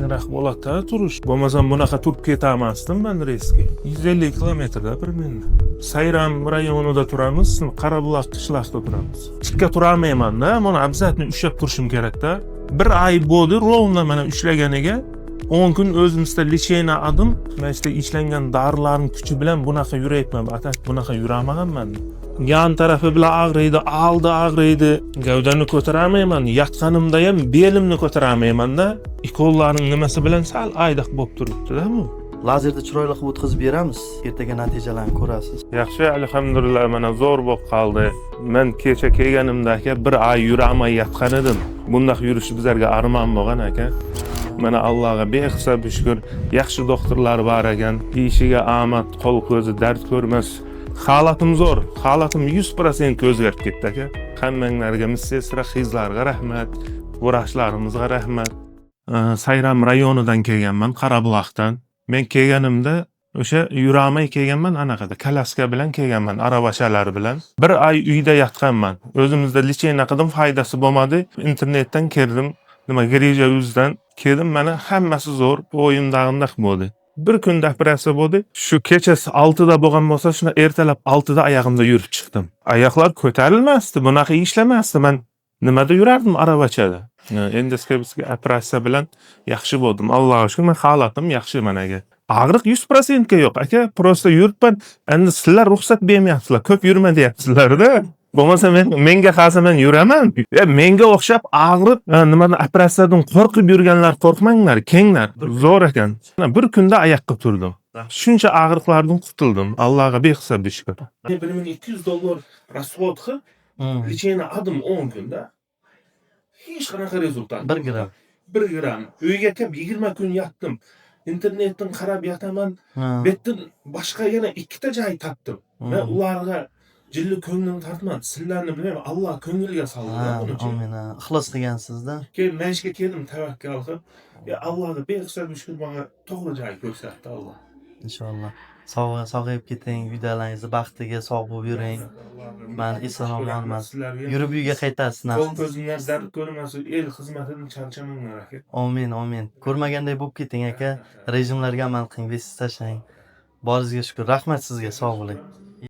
qiyinroq bo'ladi turish. Bo'lmasam bunaqa turib ketamasdim men reysga. 150 kilometrda bir menda. Sayram rayonida turamiz, Qarabuloq qishloqda turamiz. Tikka turolmayman-da, buni обязательно ushlab turishim kerak-da. Bir oy bo'ldi, rovna mana ushlaganiga 10 kun o'zimizda lechena adim, men işte ishlangan dorilarning kuchi bilan bunaqa yurayapman. Atak bunaqa yuramaganman. Yan tarafı bilan og'riydi, oldi og'riydi. Gavdani ko'taramayman. Yatganimda ham belimni ko'taramayman-da. Ikollarning nimasi bilan sal aydiq bo'lib turibdi-da bu. Lazerda chiroyli qilib o'tkazib beramiz. Ertaga natijalarni ko'rasiz. Yaxshi, alhamdulillah, mana zo'r bo'lib qoldi. Men kecha kelganimda aka bir oy yuramay yotgan edim. Bundaq yurish bizlarga armon bo'lgan aka. Mana Allohga behisob shukr, yaxshi doktorlar bor ekan. Ishiga omad, qo'l ko'zi dard ko'rmas. Holatim zo'r, holatim 100% o'zgarib ketdi aka. Hammanglarga, missesra qizlarga rahmat, vrachlarimizga rahmat. Sayram rayonidan kelganman, Qarabuloqdan. Men kelganimda o'sha yuramay kelganman, anaqada kalaska bilan kelganman, aravachalar bilan. Bir oy uyda yotganman. O'zimizda lechena qildim, foydasi bo'lmadi. Internetdan kirdim, nima Greja yuzdan keldim, mana hammasi zo'r, o'yimdag'indaq bo'ldi. Bir kunda operatsiya bo'ldi. Shu kechasi 6 da bo'lgan bo'lsa, shuna ertalab 6 da oyog'imda yurib chiqdim. Oyoqlar ko'tarilmasdi, bunaqa ishlamasdi. Men nimada yurardim aravachada. Endoskopik operatsiya bilan yaxshi bo'ldim. Allohga shukr, men holatim yaxshi managa. Og'riq 100% ga yo'q aka, prosta yuribman. Endi sizlar ruxsat bermayapsizlar, ko'p yurma deyapsizlar-da. Bo'lmasa menga qalsa men yuraman. Menga o'xshab og'riq, nimadan operatsiyadan qo'rqib yurganlar qo'rqmanglar, kenglar. Zo'r ekan. Bir kunda oyoqqa turdim. Shuncha og'riqlardan qutuldim. Allohga behisob shukr. $1200 расход qilib, lechena adim 10 kunda. Hech qanaqa rezultat. 1 gram. 1 gram. Uyga kelib 20 kun yotdim. Internetdan qarab yotaman. Bu yerdan boshqa yana 2 ta joy topdim. Men ularga jilli ko'nglimni tortmadi. Sizlarni bilmayman, Alloh ko'ngilga soldi buni. Amin. Ixlos qilgansizda. Keyin men ishga keldim, tavakkal qilib. Allohga behisob shukr, menga to'g'ri joy ko'rsatdi Alloh. Inshaalloh. Sog'ayib keting, uydalangizni baxtiga sog' bo'lib yuring. Men eson-omon yurib uyga qaytasiz. Qo'l ko'zinglar dard ko'rmasin, el xizmatidan charchamanglar aka. Amin, amin. Ko'rmaganday bo'lib keting aka. Rejimlarga amal qiling, besiz tashlang. Boringizga shukr. Rahmat sizga, sog' bo'ling.